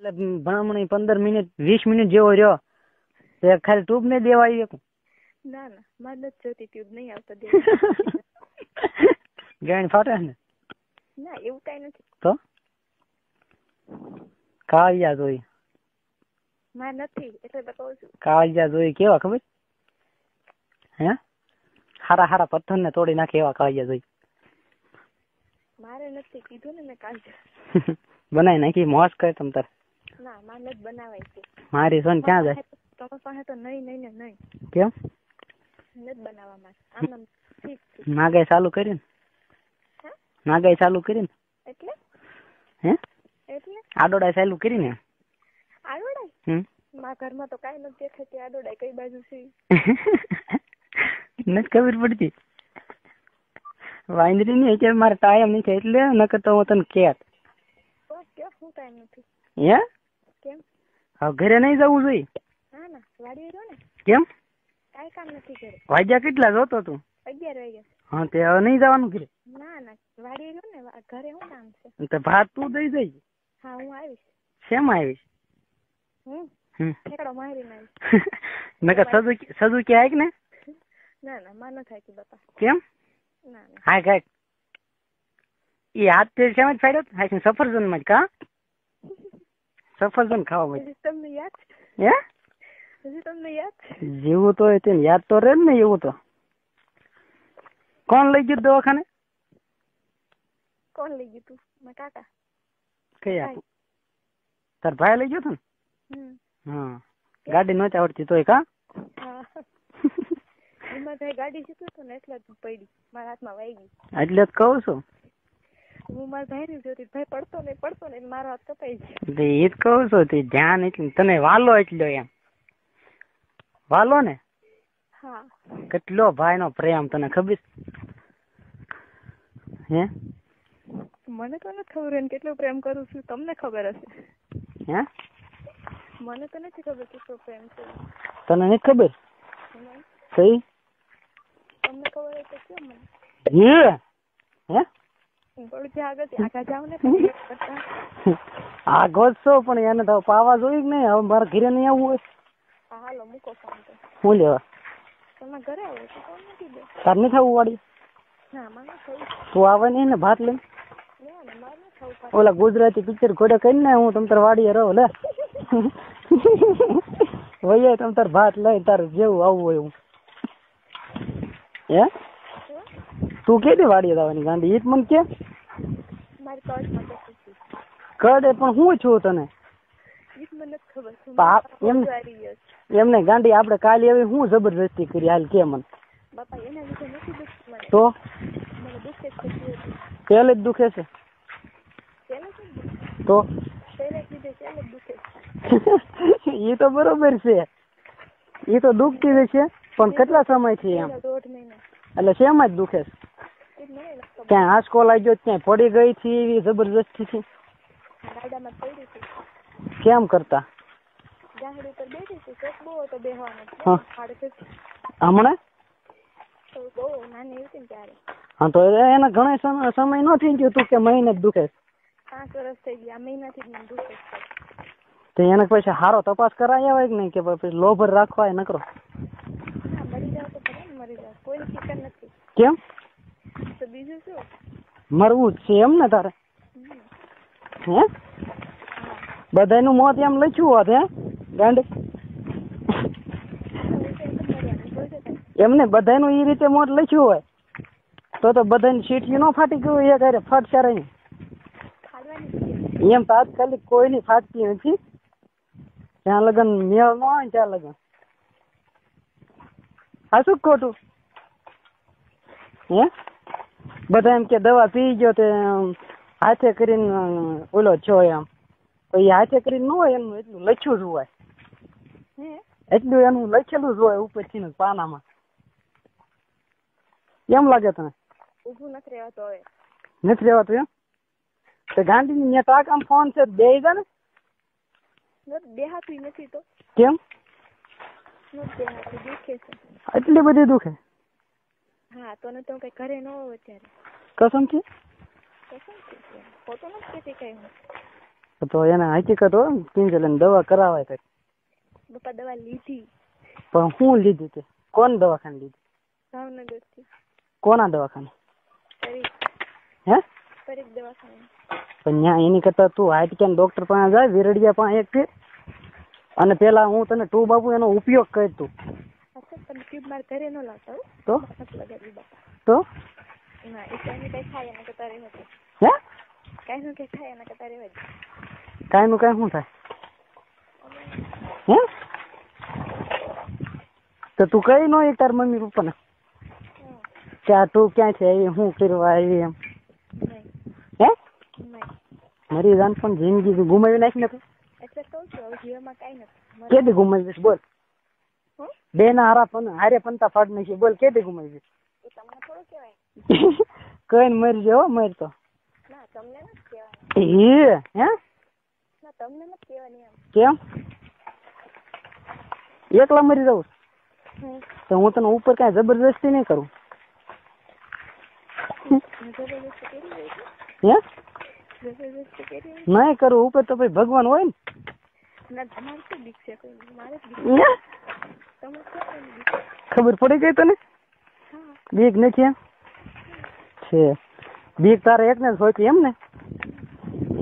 એટલે ભણામણી 15 minute 20 minute જેવો રહ્યો તો ખાલી ટ્યુબ ને દેવાય એક ના ના મારે નથી જોતી ટ્યુબ નહીં આવતો દે ગાયન ફાટે ને ના એવું કઈ નથી તો કાળિયા જોઈ મારે નથી એટલે તો કહું છું કાળિયા જોઈ કેવા ખબર હે હારા હારા પથ્થર ને તોડી નાખે એવા કાળિયા જોઈ મારે નથી કીધું ને મેં કાલ બનાવી નાખી મોસ કરે તમ તાર ના મારે નથી બનાવાય છે મારી સોન ક્યાં જાય તમારા પાસે તો નહીં નહીં ને નહીં કેમ નથી બનાવવા માટે આમ ઠીક છે નાગાઈ ચાલુ કરીને નાગાઈ ચાલુ કરીને એટલે હે એટલે આડોડા ચાલુ કરીને આડોડાય મારા ઘરમાં તો કાંઈ નથી દેખાતી આડોડાય કઈ બાજુ છે નથી ખબર પડતી વાંદરી ની અત્યારે મારે ટાઈમ નથી એટલે નકર તો હું તને કેત કેમ શું ટાઈમ નથી હે કેમ હવે ઘરે નહીં જવું જોઈએ ના ના વાડીએ રહ્યો ને કેમ કાંઈ કામ નથી ઘરે વાગ્યા કેટલા જોતો તું 11 વાગ્યા હા તે હવે નહીં જવાનું ઘરે ના ના વાડીએ રહ્યો ને ઘરે શું કામ છે તો ભાત તું દઈ જઈ હા હું આવીશ શેમાં આવીશ ઠેકડો મારીને આવીશ નકર સજુ કે આય કે ને ના ના માનો થાય કે બાપા કેમ ના ના હા કાંઈક એ હાથ તે શેમાં જ ફાડ્યો હા સફરજન માં જ કા સફરજન ખાવા માટે તમને યાદ હે હજી તમને યાદ જેવું તો તેને યાદ તો રહે ને એવું તો કોણ લઈ ગયું દવાખાને કોણ લઈ ગયું તું મારા કાકા કયા તાર ભાઈ લઈ ગયો તો ને હા ગાડી નહોતી આવડતી તોય કા હા એમાં ભાઈ ગાડી શીખ્યો હતો ને એટલે જ પડી મારા હાથમાં વાગી એટલે જ કહું છું હું મારા ભાઈ ને જોતી ભાઈ પડતો ને મારો હાથ કપાઈ ગયો એ જ કહું છું તે ધ્યાન એટલે તને વાલો એટલો એમ વાલો ને હા કેટલો ભાઈ નો પ્રેમ તને ખબર હે મને તો નથી ખબર એને કેટલો પ્રેમ કરું છું તમને ખબર હશે હે મને તો નથી ખબર કેટલો પ્રેમ છે તને નથી ખબર કઈ તમને ખબર હોય તો કેમ મને હે થોડું આગળ જાવ ને આગો જ છો પણ એને તો પાવા જોઈ કે નહીં હવે મારા ઘરે નહીં આવવું હોય હા હાલો મૂકો ફોન તો શું લેવા તમે ઘરે આવો તો કોણ નથી દે તાર નહીં થવું વાળી ના મને થયું તું આવે નહીં ને ભાત લઈ ના ના મારે નથી થવું ઓલા ગુજરાતી પિક્ચર ઘોડે કરીને હું તમ તાર વાડીએ રહો લે વૈયા તમ તાર ભાત લઈ તાર જેવું આવવું હોય એવું હે તું કે વાડીએ જવાની ગાંધી ઈ જ મને કે મારી કડ માટે કડે પણ હું છું તને એમને ગાંડી આપડે કાલે એવી હું જબરજસ્તી કરી હાલ કે મને બાપા એના લીધે નથી દુખતું મને તો મને દુખે છે પેલે જ દુખે છે તો પહેલે જ દુખે એ તો બરોબર છે એ તો દુખતી જ છે પણ કેટલા સમય થી એમ 1.5 મહિના એટલે શેમાં જ દુખે છે ક્યાંય આંચકો લાગ્યો ક્યાંય પડી ગઈ થી એવી જબરજસ્તી થી ગાડામાં પડી હતી કેમ કરતા ગાડી પર બેઠી હતી શોખ બહુ હતો બેહવાનો હમણાં બહુ નાની હતી ને ત્યારે હા તો એને ઘણા સમય નો થઈ ગયો તું કે મહિને જ દુખે 5 વર્ષ થઈ ગયા મહિનાથી જ મને દુખે તો એને પછી સારો તપાસ કરાય આવે કે નહીં કે પછી લોભર રાખવા ન કરો મરી જાવ તો ભલે મરી જાવ કોઈ ફિકર નથી કેમ તો બીજું શું મરવું જ છે એમ ને તારે હે બધાનું મોત એમ લખ્યું હોત હે ગાંડ એમને બધાનું એ રીતે મોત લખ્યું હોય તો બધાની સીટીઓ ન ફાટી ગયું એ ઘરે ફાટશે રહી એમ તાત્કાલિક કોઈની ફાટતી નથી ત્યાં લગન મેળ ન હોય ત્યાં લગન હા શું ખોટું હે બધા એમ કે દવા પી ગયો તે હાથે કરીને ઓલો છો એમ તો એ હાથે કરીને ન હોય એનું એટલું લખ્યું જ હોય એટલું એનું લખેલું જ હોય ઉપરથી પાનામાં એમ લાગે તને ઊભું નથી રહેવાતું હવે નથી રહેવાતું એમ તો ગાંધીની ત્યાં ટાકામાં ફોન છે બે જા ને દેહાતું નથી તો કેમ દેહાતું દુખે છે એટલી બધી દુખે હા તો ને તો કઈ ઘરે ન હોય અત્યારે કસમ છે ખોટું નથી કહેતી કઈ હું તો એને હકીકત હોય ને કિંજલ એને દવા કરાવાય કઈ. પપ્પા દવા લીધી પણ હું લીધી તે કોણ દવાખાને લીધી? ભાવનગર થી. કોના દવાખાને? પરીખ. હે? પરીખ દવાખાને. પણ ત્યાં એની કરતા તું હાટકેન ડોક્ટર પાસે જાય વિરડિયા પાસે એક ફેર અને પેલા હું તને તું બાપુ એનો ઉપયોગ કર તું. અચ્છા તમે ટ્યુબ માર ઘરે ન લાવતા હો તો લગાવી બાપા. તો ના એ કઈ કઈ ખાય એના કરતા રહેવા દે. હે? કઈ નું કઈ ખાય એના કરતા રહેવા દે. કાઈ નું કઈ શું થાય? હે? તો તું કઈ નો તાર મમ્મી પપ્પાને કે આ તું ક્યાં છે એ શું કરવા આવી એમ? હે? મારી જાન પણ જિંદગી ગુમાવી નાખી ને તું. એટલે કહું છું હવે જીવનમાં કઈ નથી. કેદી ગુમાવીશ બોલ? બે ના હારે પંતા ફાડ નાખી બોલ કેદી ગુમાવીશ? એ તમને થોડું કહેવાય. કઈ મરી જાવ મરી તો. ના તમને નથી કહેવાય. હે? ના તમને નથી કહેવાની એમ. કેમ? એકલા મરી જાઉં તો હું તને ઉપર કઈ જબરદસ્તી નહીં કરું. હે? નહીં કરું ઉપર તો ભાઈ ભગવાન હોય ને. ખબર પડી ગઈ તને? બીક નથી એમ છે? બીક તારે એક ને જ હોય એમ ને?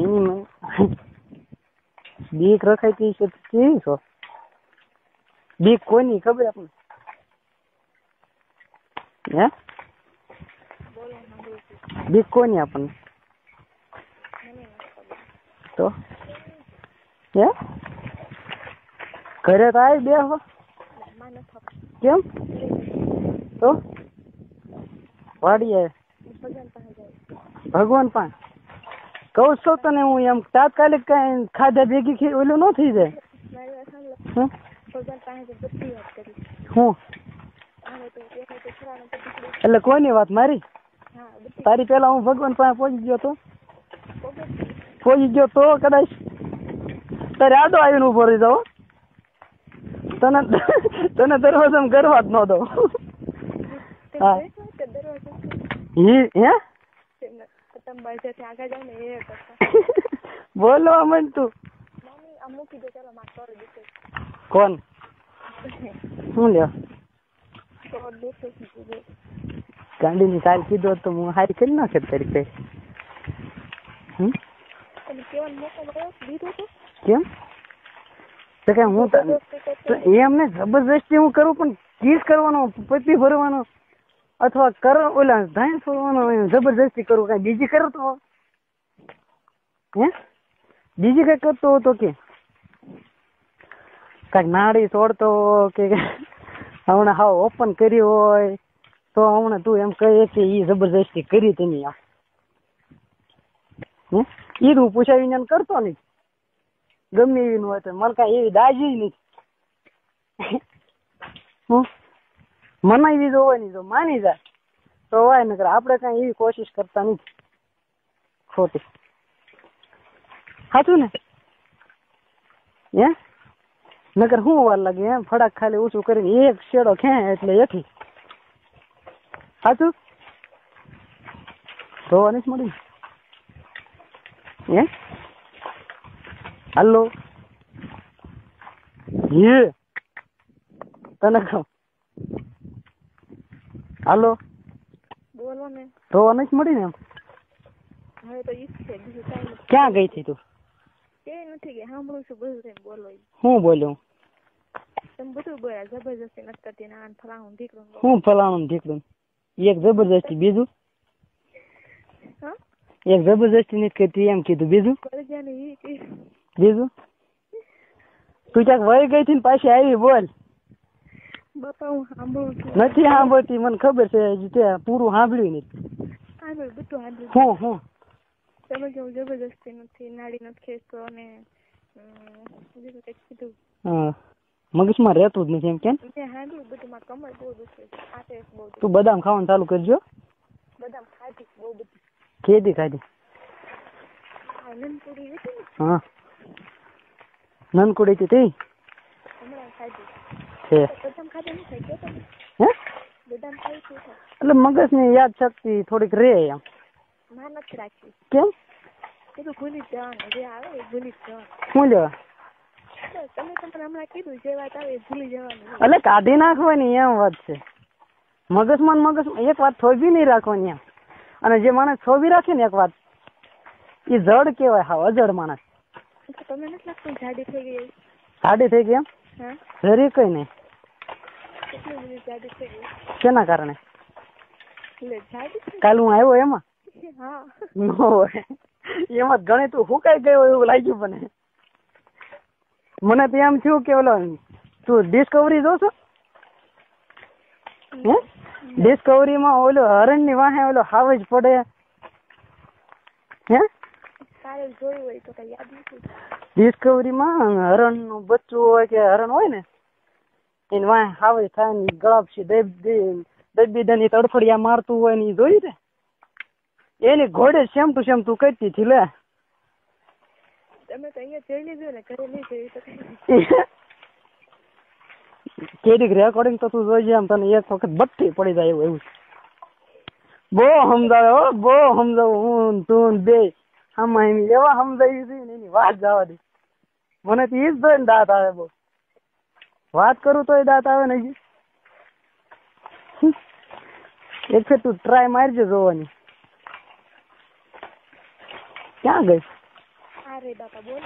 એની બીક રખાય છે કેવી છો? બીક કોની ખબર આપણને? હે? બીક કોની આપણને? તો હે? ઘરે તો આવી બે હો. કેમ? તો વાડીએ ભગવાન પાસે કહું છું તને હું એમ તાત્કાલિક કઈ ખાધા ભેગી ઓલું ન થઈ જાય. હું એટલે કોઈની વાત મારી? તારી પેલા હું ભગવાન પાસે પહોંચી ગયો તો કદાચ તારે આડો આવીને ઉભો રહી જાવ. તને દરવાજામાં કરવા જ ન દઉં. હા હે? બોલવા માંડ તું. કોણ? શું લ્યો? ગાંડી ની કાલ કીધો તો હું હારી કરી નાખે તારી કઈ. કેમ? તો કઈ હું એમ ને જબરદસ્તી હું કરું પણ કિસ કરવાનો પતિ ભરવાનો અથવા ઓલા ધાન ફરવાનો જબરદસ્તી કરું કઈ બીજી કરતો? હે? બીજી કઈ કરતો હતો કે કઈક નાડી તોડતો કે હમણાં હાવ ઓપન કરી હોય તો હમણાં તું એમ કહે કે ઈ જબરદસ્તી કરી તમે આ ઈ હું પૂછાવીને કરતો નહીં. ગમે એવી હોય તો મને કઈ એવી દાજી નહીં. હું મનાવી જોવાની જો માની જાય તો હોય નકર આપણે કઈ એવી કોશિશ કરતા નથી ખોટી. સાચું ને? હે? નકર શું વાર લાગે એમ ફડાક ખાલી ઊંચું કરીને એક શેડો ખેંચ એટલે એથી. સાચું? જોવા નથી મળી. હે? હાલો હે તને કહું હાલો બોલો ને. જોવા નથી મળી ને એમ? હવે તો ઈ છે બીજું કાઈ નથી. ક્યાં ગઈ હતી તું? એ નથી કે સાંભળું છું બધું એમ બોલો. હું બોલ્યો? તમે બધું બોલ્યા જબરજસ્તી નથી કરતી ને આન ફલાણું ઢીકણું. હું ફલાણું ઢીકણું? એક જબરજસ્તી બીજું? હા એક જબરજસ્તી નથી કરતી એમ કીધું બીજું? બીજું તું ક્યાંક વહી ગઈ હતી ને પાછી આવી બોલ. બાપા હું સાંભળું છું. નથી સાંભળતી મને ખબર છે તે પૂરું સાંભળ્યું નથી. સાંભળ બધું સાંભળ્યું. હું હું તમે કેવું જબરજસ્તી નથી નાડી નથી ખેંચતો અને બીજું કંઈક કીધું. હા મગજમાં રહેતું જ નથી એમ કેમ? મેં સાંભળ્યું બધું મારે કમર બહુ દુખે છે. આ તે બહુ તું બદામ ખાવાનું ચાલુ કરજો. બદામ ખાધી બહુ બધી. કેદી ખાધી? નનકુડી હતી ને. હા નનકુડી હતી તે હમણાં ખાધી છે. બદામ ખાધી નથી ખાઈ ગયો. હે? બદામ ખાઈ છે એટલે મગજની યાદ શક્તિ થોડીક રે એમ. માં નથી રાખી. કેમ? કીધું ભૂલી જ જવાનું, જે આવે એ ભૂલી જ જવાનું. શું લેવા? બસ તમે હમણાં કીધું જે વાત આવે એ ભૂલી જવાનું. એટલે કાઢી નાખવાની એમ વાત છે. મગજમાં એક વાત થોભી નહીં રાખવાની એમ. અને જે માણસ થોભી રાખે ને એક વાત, એ જડ કેવાય, હા અજડ માણસ. તમને નથી લાગતું જાડી થઈ ગઈ? જાડી થઈ ગઈ એમ? હા, જરી કઈ નહીં. કેટલી બધી જાડી થઈ ગઈ? શેના કારણે? એટલે જાડી કાલ હું આવ્યો એમાં? હા. ન હોય એમાં ઘણી તું હુકાઈ ગયો એવું લાગ્યું. મને તો એમ થયું કે ઓલો તું ડિસ્કવરી જોશો? હે ડિસ્કવરી માં ઓલો હરણ ની વાહે ઓલો હાવજ પડે, હે કાલે જોયું હોય તો કઈ યાદ નથી. ડિસ્કવરી માં હરણ નું બચ્ચું હોય કે હરણ હોય ને એની વાહે હાવજ થાય ને ગળાપસી દબીદાની તડફડિયા મારતું હોય ને એ જોયું ને? એની ઘોડે સેમ ટુ સેમ તું કરતી હતી લે. તમે તો અહીંયા જોઈ લીધું ને, ઘરે નહીં જોયું તો કેડીક રેકોર્ડિંગ તો તું જોઈ એમ તને એક વખત બત્તી પડી જાય એવું. બહુ સમજાવે, બહુ સમજાવું હું તું બે આમાં એમ એવા સમજાવી છે ને એની વાત જવા દે. મને તો ઈ જ જોઈને દાંત આવે. બહુ વાત કરું તોય દાંત આવે ને. એક છે તું ટ્રાય મારજે જોવાની. ક્યાં ગઈ? અરે બાપા બોલ.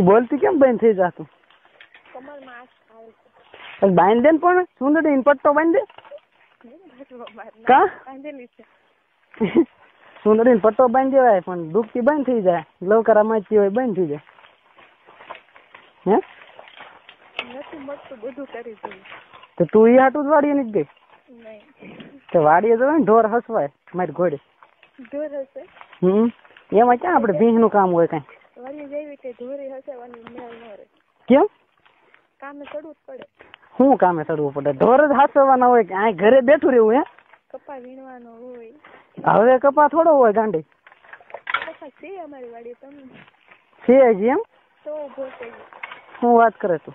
બોલતી કેમ બંધ થઈ જાતું? કમરમાં આસ આવે છે. બાંધ દે ને પણ સુંદરી પટ્ટો બાંધ દે. કા બાંધેલી છે. સુંદરી પટ્ટો બાંધ દેવાય પણ દુખતી બંધ થઈ જાય. લવકરા માચી હોય બંધ થઈ જાય. હે નથી મળતું, બધું કરી દીધું. તો તું ઈ હાટું જ વાડીએ નથી ગઈ? નહીં. તો વાડીએ જવાય ને, ઢોર હસવાય મારી ઘોડે. ઢોર હશે? એમાં ક્યાં આપડે ભીંસ નું કામ હોય કઈ? વાલી જેવી તે ઢોરી હશે, વાલી મેળ ન રહે. કેમ? કામે ચડવું જ પડે. શું કામે ચડવું પડે? ઢોર જ હાચવવાના હોય કે આ ઘરે બેઠું રહેવું? હે કપા વીણવાનો હોય. હવે કપા થોડો હોય ગાંડી? કપા છે અમારી વાડી. તમે છે હજી એમ? તો ઉભો થઈ ગયો. શું વાત કરે તું?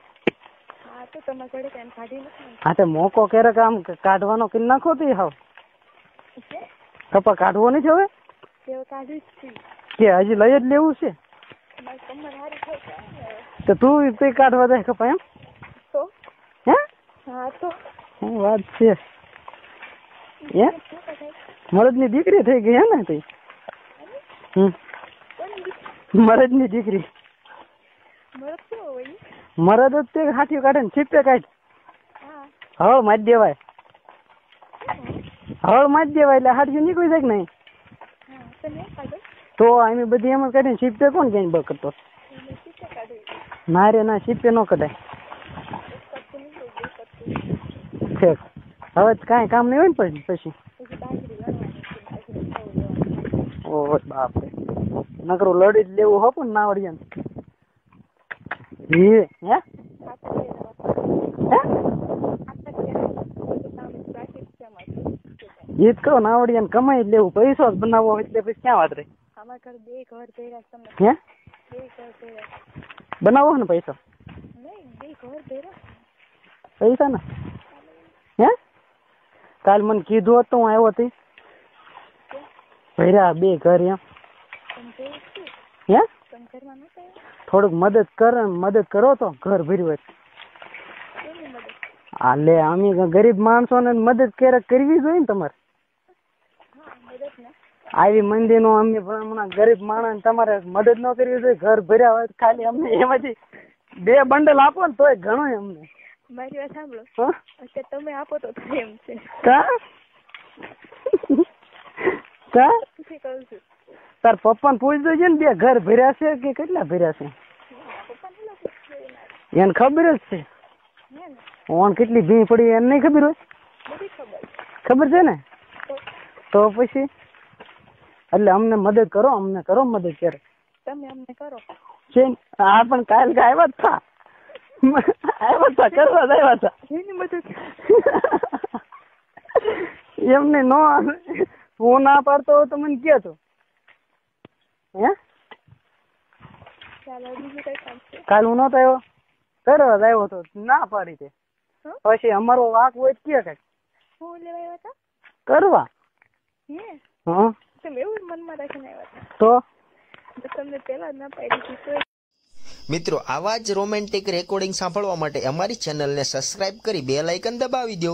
હા તો તમારા ઘરે કઈ કાઢી નથી. હા તો મોકો ક્યારેક આમ કાઢવાનો કે નાખો તી હાવ કપા કાઢવો નથી હવે? કાઢી જ કે હજી લઈ જ લેવું છે? કમર હારી થઈ. તો તું તે કાઢવા જાય કપા એમ? તો હે હા તો શું વાત છે? હે મરદ ની દીકરી થઈ ગઈ હે ને તી? મરદ ની દીકરી. મરદ કેવો હોય? મરદ જ તે હાથી કાઢે ને છીપે કાઢ. હળ મારી દેવાય. હળ મારી દેવાય એટલે હાથી નીકળી જાય કે નહીં? તો અમે બધી એમ જ કાઢીને છીપે કોણ ક્યાંય બ કરતો? ના રે ના, છીપે ન કઢાય. હવે કાંઈ કામ નહીં હોય ને પછી. ઓહ બાપ રે, નકરું લડી જ લેવું હો પણ નાવડિયા ને. હે ઈ જ કહો, નાવડિયા ને કમાઈ જ લેવું, પૈસો જ બનાવવો હોય એટલે પછી ક્યાં વાત રહી? હે બનાવો ને પૈસો? પૈસા ને હે કાલ મને કીધું હતું, હું આવ્યો હતી ભર્યા 2 ઘર એમ. હે થોડુંક મદદ કરો તો ઘર ભર્યું. હા લે, અમે ગરીબ માણસો ને મદદ ક્યારેક કરવી જોઈએ ને તમારે. આવી મંદિર નો અમે હમણાં ગરીબ માણસ તમારે મદદ ન કરવી જોઈએ? ઘર ભર્યા હોય ખાલી અમને એમાંથી 2 બંડલ આપો ને તોય ઘણો અમને. મારી વાત સાંભળો, તમે આપો તો એમ છે. તાર પપ્પા ને પૂછજો છે ને 2 ઘર ભર્યા છે કે કેટલા ભર્યા છે? એને ખબર જ છે. ઓન કેટલી ભીં પડી એને નહીં ખબર હોય? ખબર છે ને? તો પછી એટલે અમને મદદ કરો, અમને કરો મદદ. ક્યારે તમે અમને કરો છે? હા પણ કાલ આવ્યા જ થા, કરવા જ આવ્યા હતા. એમને નો હું ના પાડતો હોય તો મને કે તો. હે કાલ હું નતો આવ્યો, કરવા જ આવ્યો તો, ના પાડી તે. પછી અમારો વાક હોય કે કઈ કરવા. હા તમે એવું મનમાં રાખીને આવ્યા તો હતા તમને પહેલા જ ના પાડી દીધી મિત્રો આવા જ રોમેન્ટિક રેકોર્ડિંગ સાંભળવા માટે અમારી ચેનલને સબસ્ક્રાઇબ કરી બેલ આઇકન દબાવી દો.